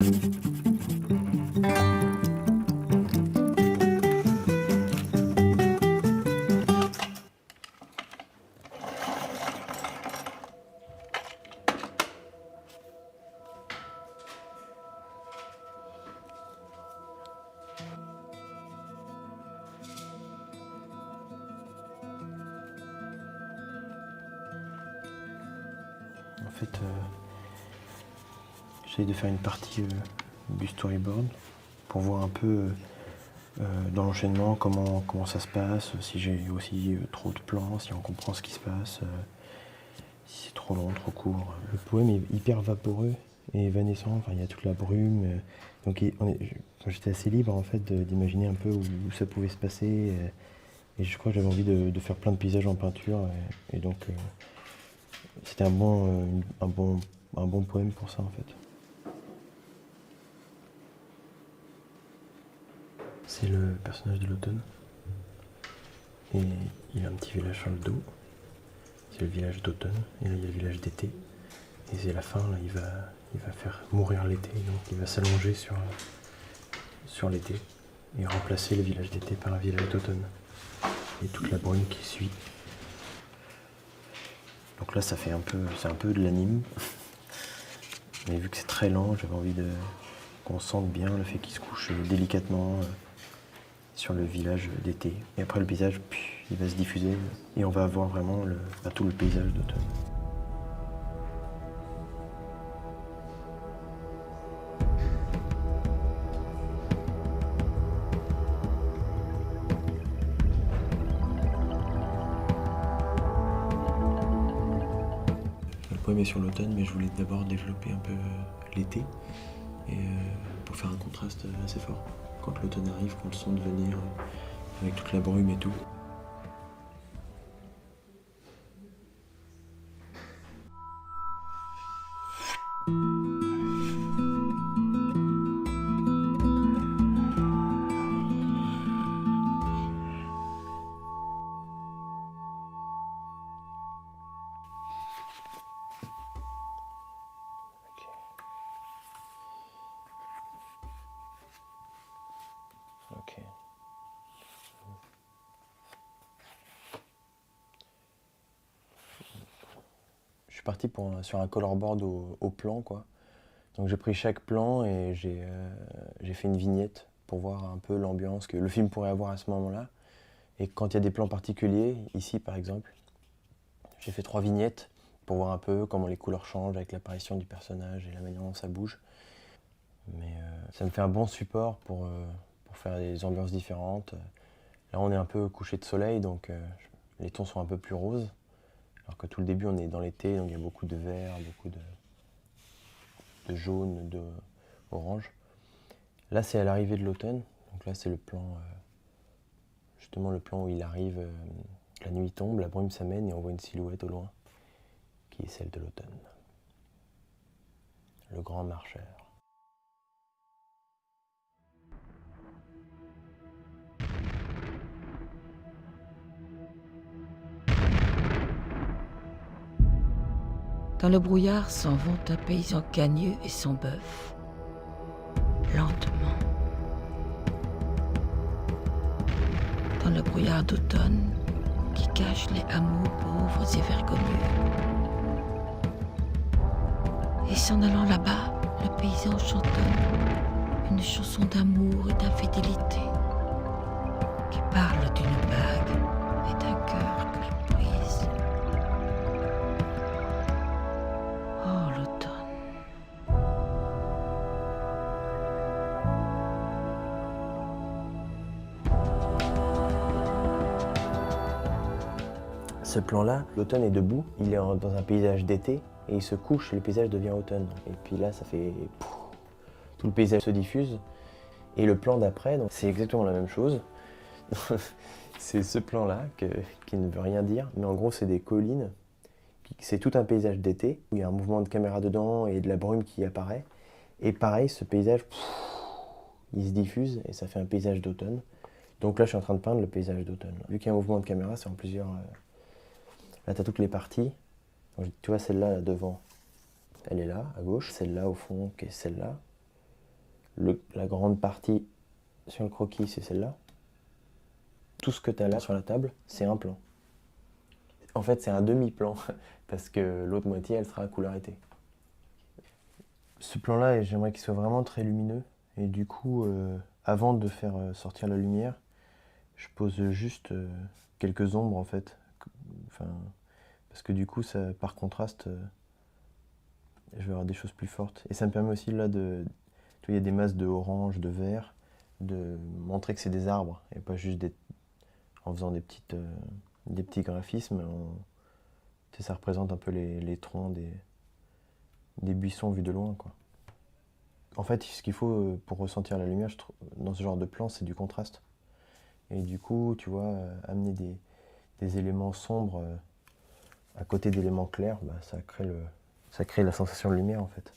En fait, j'essaie de faire une partie du storyboard pour voir un peu dans l'enchaînement comment ça se passe, si j'ai aussi trop de plans, si on comprend ce qui se passe, si c'est trop long, trop court. Le poème est hyper vaporeux et évanescent, enfin, il y a toute la brume. Donc j'étais assez libre en fait d'imaginer un peu où ça pouvait se passer. Et je crois que j'avais envie de faire plein de paysages en peinture. Et donc c'était un bon poème pour ça en fait. C'est le personnage de l'automne. Et il a un petit village sur le dos. C'est le village d'automne. Et là il y a le village d'été. Et c'est la fin, là il va faire mourir l'été. Donc il va s'allonger sur l'été et remplacer le village d'été par un village d'automne. Et toute la brume qui suit. Donc là c'est un peu de l'anime. Mais vu que c'est très lent, j'avais envie qu'on sente bien le fait qu'il se couche délicatement sur le village d'été. Et après le paysage, il va se diffuser et on va avoir vraiment tout le paysage d'automne. Le poème est sur l'automne, mais je voulais d'abord développer un peu l'été et pour faire un contraste assez fort. Quand l'automne arrive, qu'on le sente venir avec toute la brume et tout. Ok. Je suis parti sur un colorboard au plan, quoi. Donc j'ai pris chaque plan et j'ai fait une vignette pour voir un peu l'ambiance que le film pourrait avoir à ce moment-là. Et quand il y a des plans particuliers, ici par exemple, j'ai fait 3 vignettes pour voir un peu comment les couleurs changent avec l'apparition du personnage et la manière dont ça bouge. Mais ça me fait un bon support pour faire des ambiances différentes. Là on est un peu couché de soleil, donc les tons sont un peu plus roses. Alors que tout le début on est dans l'été, donc il y a beaucoup de vert, beaucoup de jaune, d'orange. Là c'est à l'arrivée de l'automne, donc là c'est le plan, justement le plan où il arrive, la nuit tombe, la brume s'amène et on voit une silhouette au loin, qui est celle de l'automne. Le grand marcheur. Dans le brouillard s'en vont un paysan cagneux et son bœuf, lentement. Dans le brouillard d'automne qui cache les hameaux pauvres et vergoneux. Et s'en allant là-bas, le paysan chantonne une chanson d'amour et d'infidélité qui parle d'une bague et d'un cœur qu'il brise. Oh, l'automne. Ce plan-là, l'automne est debout, il est dans un paysage d'été et il se couche et le paysage devient automne. Et puis là, ça fait... tout le paysage se diffuse. Et le plan d'après, c'est exactement la même chose. C'est ce plan-là qui ne veut rien dire, mais en gros, c'est des collines. C'est tout un paysage d'été où il y a un mouvement de caméra dedans et de la brume qui apparaît. Et pareil, ce paysage, il se diffuse et ça fait un paysage d'automne. Donc là, je suis en train de peindre le paysage d'automne. Vu qu'il y a un mouvement de caméra, c'est en plusieurs... Là, tu as toutes les parties. Donc, tu vois, celle-là, là, devant, elle est là, à gauche. Celle-là, au fond, qui est celle-là. la grande partie sur le croquis, c'est celle-là. Tout ce que tu as là sur la table, c'est un plan. En fait, c'est un demi-plan, parce que l'autre moitié, elle sera à couleur été. Ce plan-là, j'aimerais qu'il soit vraiment très lumineux. Et du coup, avant de faire sortir la lumière, je pose juste quelques ombres, en fait. Enfin, parce que du coup, ça, par contraste, je vais avoir des choses plus fortes. Et ça me permet aussi, là, de... Tu vois, il y a des masses de orange, de vert, de montrer que c'est des arbres, et pas juste en faisant des petits graphismes. Tu sais, ça représente un peu les troncs des buissons vus de loin, quoi. En fait, ce qu'il faut pour ressentir la lumière, je trouve, dans ce genre de plan, c'est du contraste. Et du coup, tu vois, amener des éléments sombres à côté d'éléments clairs, bah, ça crée la sensation de lumière, en fait.